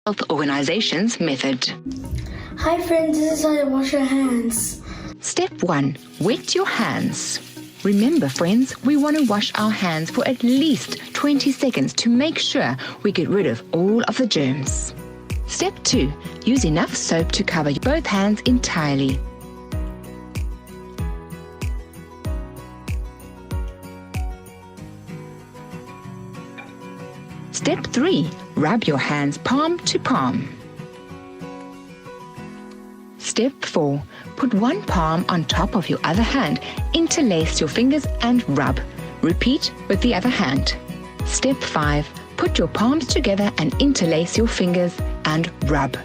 Health Organization's method. Hi friends, this is how to wash your hands. Step 1. Wet your hands. Remember friends, we want to wash our hands for at least 20 seconds to make sure we get rid of all of the germs. Step 2. Use enough soap to cover both hands entirely. Step 3. Rub your hands palm to palm. Step 4. Put one palm on top of your other hand, interlace your fingers and rub. Repeat with the other hand. Step 5. Put your palms together and interlace your fingers and rub.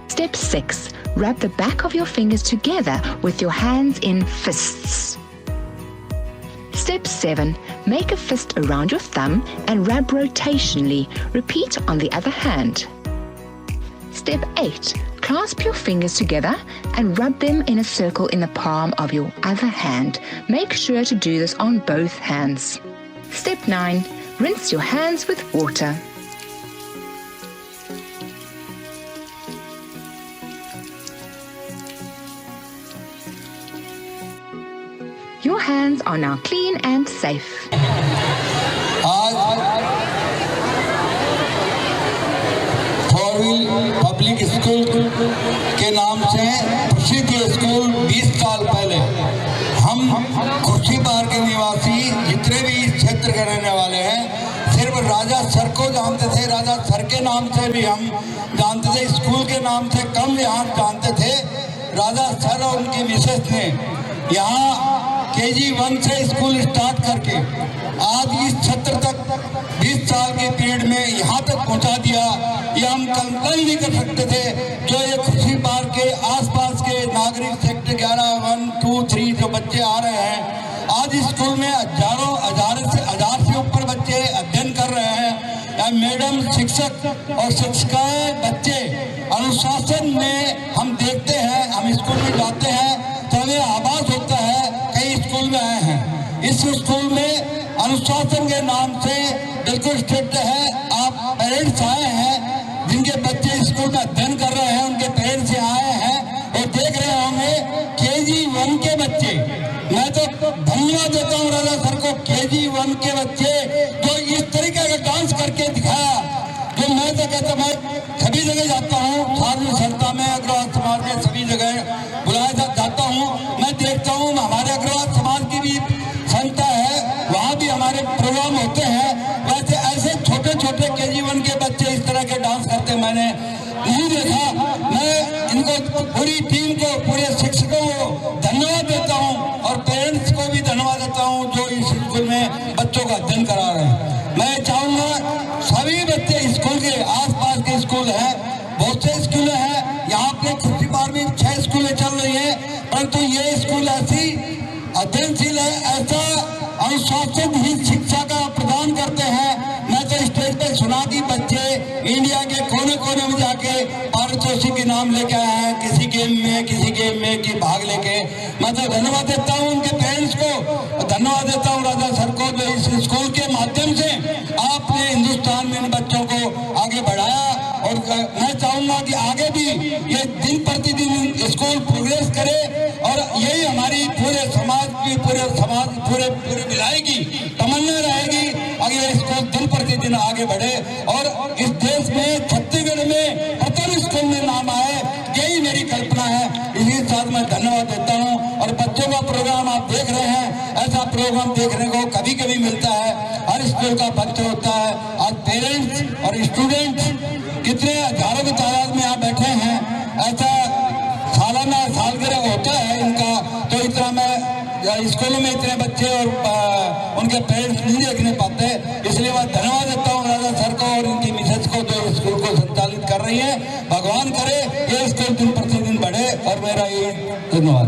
Step 6. Rub the back of your fingers together with your hands in fists. Step 7. Make a fist around your thumb and rub rotationally. Repeat on the other hand. Step 8. Clasp your fingers together and rub them in a circle in the palm of your other hand. Make sure to do this on both hands. Step 9. Rinse your hands with water. Your hands are now clean and safe. Public school के नाम से प्रसिद्ध school 20 साल पहले हम खुर्शीपार के निवासी जितने भी इस क्षेत्र के रहने वाले हैं सिर्फ राजा सर को जानते थे। राजा सर के नाम से भी हम जानते थे, स्कूल के नाम से कम यहाँ जानते थे। राजा सर और उनकी मिसेस ने यहाँ KG1 से स्कूल स्टार्ट करके आज इस क्षेत्र तक 20 साल के पीरियड में यहाँ तक पहुँचा दिया। ये हम कल्पना ही नहीं कर सकते थे। जो ये खुर्शीपार के आसपास के नागरिक सेक्टर 11, 1, 2, 3 जो बच्चे आ रहे हैं, आज स्कूल में हजार से ऊपर बच्चे अध्ययन कर रहे हैं। मैडम, शिक्षक और शिक्षिकाएं, बच्चे अनुशासन में हम देखते हैं, हम स्कूल में जाते हैं तो हमें आभास होता है कई स्कूल में आए हैं। इस स्कूल में अनुशासन के नाम से बिल्कुल स्ट्रिक्ट है। आप पेरेंट्स आए हैं जिनके बच्चे स्कूल में अध्ययन कर रहे हैं, उनके पेरेंट्स आए हैं और देख रहे होंगे KG1 के बच्चे। मैं तो धन्यवाद देता हूँ राजा सर को, KG1 के बच्चे जो इस तरीके का डांस करके दिखाया। जो मैं तो कहता, मैं सभी जगह जाता हूँ, सार्वजनिक संस्था में, अग्रवाल समाज में सभी जगह बुलाया जाता हूँ। मैं देखता हूँ हमारे अग्रवाल समाज की भी संस्था है, वहाँ भी हमारे प्रोग्राम होते हैं। वैसे ऐसे छोटे छोटे KG1 के बच्चे इस तरह के डांस करते मैंने नहीं देखा। मैं इनको, पूरी टीम को, पूरे शिक्षकों को धन्यवाद देता हूँ और पेरेंट्स को भी धन्यवाद देता हूँ जो इस स्कूल में बच्चों का अध्ययन करा रहे हैं। मैं चाहूँगा सभी बच्चे, स्कूल के आसपास के स्कूल हैं, बहुत से स्कूल हैं, यहाँ पे खुर्शीपार में 6 स्कूलें चल रही हैं, परंतु ये स्कूल ऐसी अध्ययनशील है, ऐसा अनुशासित ही शिक्षा का प्रदान करते हैं। मैं तो स्टेज पे सुना कि बच्चे इंडिया के कोने कोने में जाके पारितोषिक इनाम लेके आए हैं, किसी गेम में की भाग लेके। मैं तो धन्यवाद देता हूँ उनके पेरेंट्स को, धन्यवाद देता हूँ राजा सर को, जो इस स्कूल के माध्यम से आपने हिंदुस्तान में इन बच्चों को आगे बढ़ाया। और मैं चाहूँगा कि आगे भी ये दिन प्रतिदिन स्कूल प्रोग्रेस करे और यही हमारी पूरे समाज पूरे भिलाई की तमन्ना रहेगी अगर ये स्कूल दिन प्रतिदिन आगे बढ़े और इस देश में, छत्तीसगढ़ में प्रथम स्कूल में नाम आए, यही मेरी कल्पना है। इसी साथ मैं धन्यवाद देता हूँ। और बच्चों का प्रोग्राम आप देख रहे हैं, ऐसा प्रोग्राम देखने को कभी कभी मिलता है, हर स्कूल का बच्चा होता है। आज पेरेंट्स और स्टूडेंट्स कितने हजारों की तादाद में यहाँ बैठे हैं, ऐसा सालगिरह होता है इनका। तो इतना मैं स्कूलों में इतने बच्चे और उनके पेरेंट्स नहीं देखने पाते, इसलिए मैं धन्यवाद देता हूँ राजा सर को और उनकी मिसेज को जो स्कूल को संचालित कर रही है। भगवान करे ये स्कूल दिन प्रतिदिन बढ़े और मेरा ये धन्यवाद।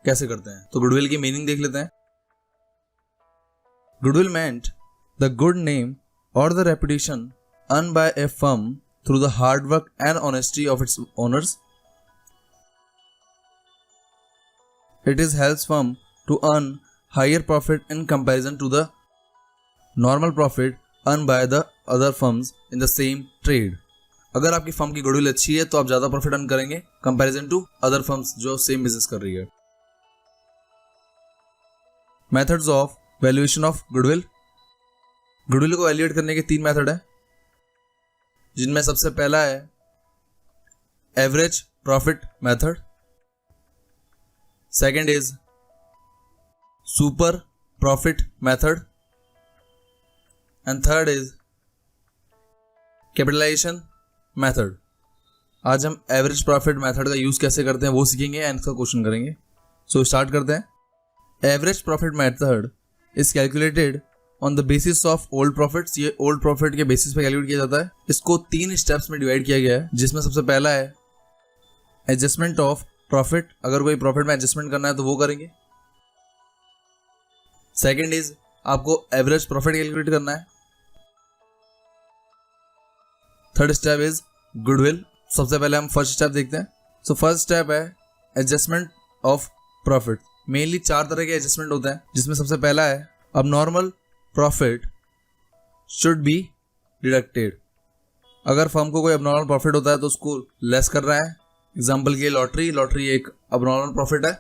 कैसे करते हैं तो गुडविल की मीनिंग देख लेते हैं। Goodwill meant the good name or the reputation earned by a firm through the hard work and honesty of its owners. It is helps firm to earn higher profit in comparison to the normal profit earned by the other firms in the same trade. अगर आपकी firm की goodwill अच्छी है तो आप ज़्यादा profit earn करेंगे comparison to other firms जो सेम बिजनेस कर रही है. Methods of valuation of goodwill. Goodwill को वैल्यूएट करने के 3 मेथड हैं, जिनमें सबसे पहला है average profit method, second is super profit method and third is capitalisation method. आज हम एवरेज प्रॉफिट मेथड का यूज कैसे करते हैं वो सीखेंगे एंड इसका क्वेश्चन करेंगे. सो स्टार्ट करते हैं. Average profit method is calculated on the basis of old profits. ये ओल्ड प्रॉफिट के बेसिस पे कैलकुलेट किया जाता है. इसको 3 स्टेप्स में डिवाइड किया गया है, जिसमें सबसे पहला है एडजस्टमेंट ऑफ प्रॉफिट. अगर कोई प्रॉफिट में एडजस्टमेंट करना है तो वो करेंगे. सेकंड इज आपको एवरेज प्रॉफिट कैलकुलेट करना है. Third step is goodwill. सबसे पहले हम फर्स्ट स्टेप देखते हैं. सो फर्स्ट स्टेप है एडजस्टमेंट ऑफ प्रॉफिट. मेनली 4 तरह के एडजस्टमेंट होते हैं, जिसमें सबसे पहला है abnormal profit should be deducted. अगर फर्म को कोई अबनॉर्मल प्रॉफिट होता है तो उसको लेस कर रहा है. एग्जाम्पल के लिए लॉटरी एक अबनॉर्मल प्रॉफिट है.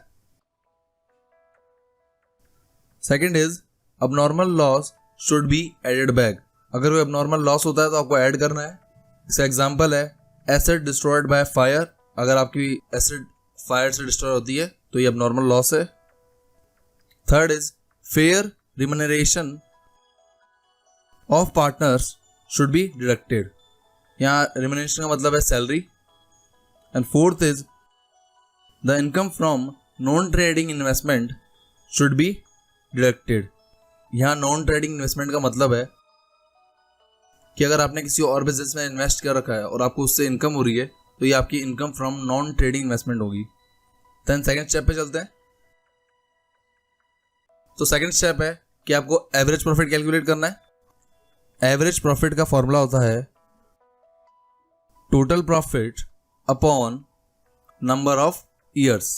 Second is abnormal loss should be added back. अगर कोई अबनॉर्मल लॉस होता है तो आपको ऐड करना है. इसका एग्जाम्पल है एसेट डिस्ट्रॉयड बाय फायर. अगर आपकी एसेट फायर से डिस्ट्रॉय होती है तो ये अबनॉर्मल लॉस है. Third is fair remuneration of partners should be deducted. यहाँ रिम्यूनरेशन का मतलब है salary. And fourth is the income from non trading investment should be deducted. यहाँ नॉन ट्रेडिंग इन्वेस्टमेंट का मतलब है कि अगर आपने किसी और बिजनेस में इन्वेस्ट कर रखा है और आपको उससे इनकम हो रही है तो ये आपकी income from non trading investment होगी. देन सेकंड स्टेप पे चलते हैं. तो सेकंड स्टेप है कि आपको एवरेज प्रॉफिट कैलकुलेट करना है. एवरेज प्रॉफिट का फॉर्मूला होता है total profit upon number of years.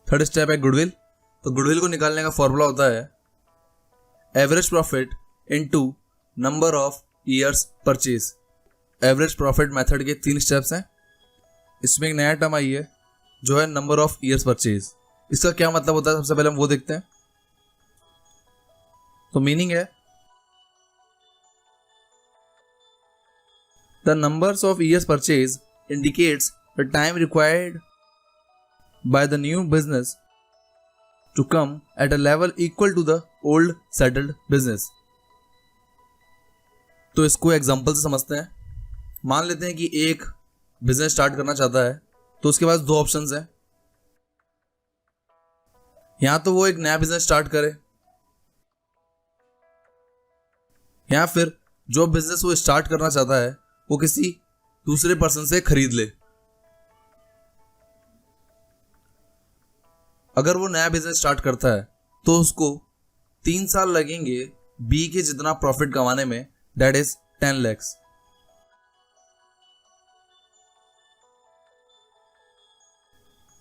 Third step है गुडविल. तो गुडविल को निकालने का फॉर्मूला होता है average profit into number of years purchase. Average profit method के 3 स्टेप्स हैं. इसमें एक नया टर्म आई है जो है नंबर ऑफ ईयर्स परचेज. इसका क्या मतलब होता है सबसे पहले हम वो देखते हैं. तो मीनिंग है the numbers of years purchase indicates the time required by the new business to come at a level equal to the old settled business. तो इसको एग्जांपल से समझते हैं. मान लेते हैं कि एक बिजनेस स्टार्ट करना चाहता है तो उसके पास 2 ऑप्शंस हैं. या तो वो एक नया बिजनेस स्टार्ट करे या फिर जो बिजनेस वो स्टार्ट करना चाहता है वो किसी दूसरे पर्सन से खरीद ले. अगर वो नया बिजनेस स्टार्ट करता है तो उसको 3 साल लगेंगे बी के जितना प्रॉफिट कमाने में, that is 10 lakhs.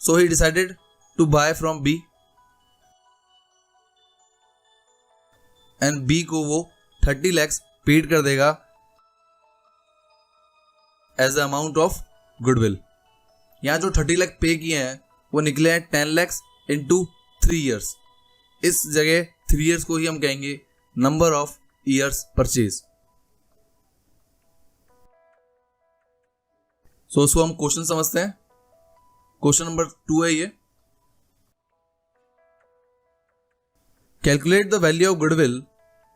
So he decided to buy from B and B को वो 30 lakhs पेड कर देगा as the amount of goodwill. यहाँ जो 30 लाख पे किए हैं वो निकले हैं 10 lakhs into 3 years. इस जगह 3 years को ही हम कहेंगे नंबर ऑफ ईयर्स परचेज. सो उसको हम क्वेश्चन समझते हैं. क्वेश्चन नंबर 2 है ये. Calculate the value of goodwill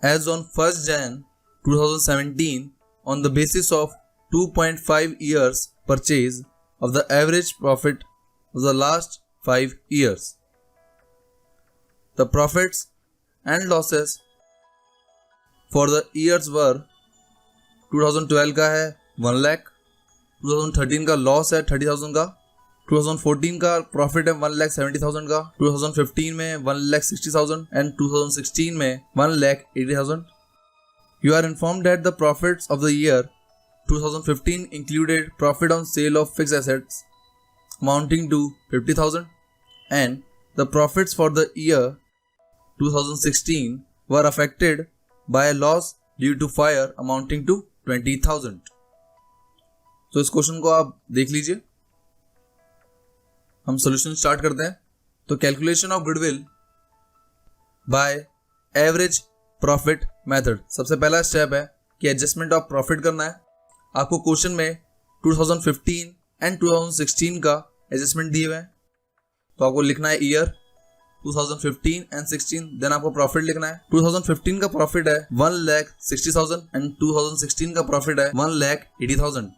as on 1st Jan 2017 on the basis of 2.5 years purchase of the average profit of the last 5 years. The profits and losses for the years were 2012 का है 1 lakh, 2013 का loss है 30,000 का, 2014 का profit है 1,70,000 का, 2015 में 1,60,000 and 2016 में 1,80,000. You are informed that the profits of the year 2015 included profit on sale of fixed assets amounting to 50,000 and the profits for the year 2016 were affected by a loss due to fire amounting to 20,000. तो इस question को आप देख लीजिए। हम solution start करते हैं। तो calculation of goodwill by average profit method, सबसे पहला स्टेप है कि एडजस्टमेंट ऑफ प्रॉफिट करना है। आपको क्वेश्चन में 2015 एंड 2016 का एडजस्टमेंट दिए हुए हैं, तो आपको लिखना है ईयर 2015 एंड 16, देन आपको प्रॉफिट लिखना है। 2015 का प्रॉफिट है 1,60,000 एंड 2016 का प्रॉफिट है 1,80,000।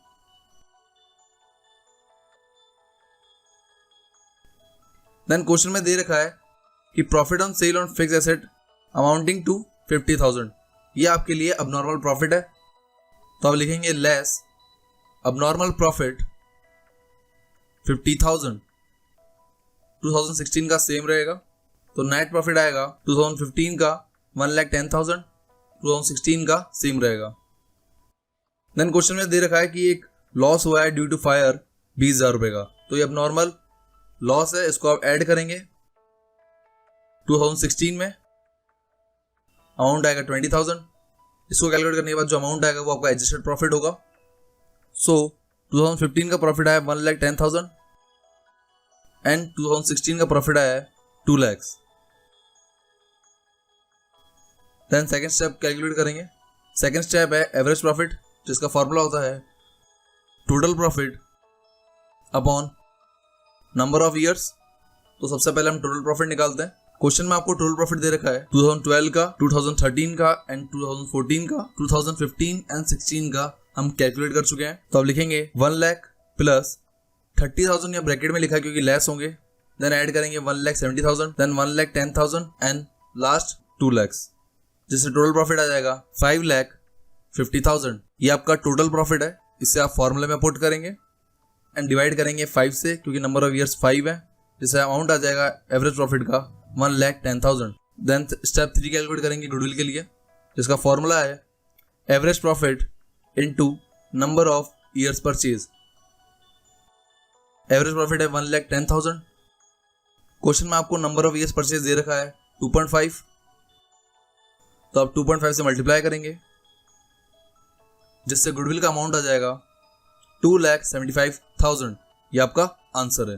देन क्वेश्चन में दे रखा है कि profit on sale on fix asset amounting to 50,000, ये आपके लिए अबनॉर्मल प्रॉफिट है, तो आप लिखेंगे लेस अबनॉर्मल प्रॉफिट 50,000। 2016 का सेम रहेगा, तो नेट प्रॉफिट आएगा 2015 का 1,10,000, 2016 का सेम रहेगा। देन क्वेश्चन में दे रखा है कि एक लॉस हुआ है ड्यू टू फायर 20,000 रुपए का, तो ये अबनॉर्मल लॉस है, इसको आप ऐड करेंगे। 2016 में अमाउंट आएगा 20,000, इसको कैलकुलेट करने के बाद जो अमाउंट आएगा वो आपका एडजस्टेड प्रॉफिट होगा। सो 2015 का प्रॉफिट आया 1,10,000 एंड 2016 का प्रॉफिट आया है 2 lakh. Then second step calculate करेंगे। सेकेंड स्टेप है एवरेज प्रॉफिट, जिसका फॉर्मूला होता है total profit upon number of years. तो सबसे पहले हम टोटल प्रॉफिट निकालते हैं। क्वेश्चन में आपको टोटल प्रॉफिट दे रखा है 2012 का, 2013 का एंड 2014 का, 2015 एंड 16 का हम कैलकुलेट कर चुके हैं। तो अब लिखेंगे 1 लाख प्लस 30,000, या ब्रैकेट में लिखा है क्योंकि लेस होंगे, देन ऐड करेंगे 1,70,000, देन 1,10,000 एंड लास्ट 2 लाख, जिससे टोटल प्रॉफिट आ जाएगा 5,50,000। ये आपका टोटल प्रॉफिट है। इसे आप फॉर्मूले में पुट करेंगे एंड डिवाइड करेंगे 5 से, क्योंकि नंबर ऑफ ईयर्स 5 है, जिससे अमाउंट आ जाएगा एवरेज प्रॉफिट का 1,10,000। देन स्टेप 3 कैलकुलेट करेंगे गुडविल के लिए, जिसका फॉर्मूला है average profit into number of years purchase. Average profit है 1,10,000। क्वेश्चन में आपको नंबर ऑफ ईयर्स परचेज दे रखा है 2.5, तो आप 2.5 से मल्टीप्लाई करेंगे, जिससे गुडविल का अमाउंट आ जाएगा 2,75,000। ये आपका आंसर है।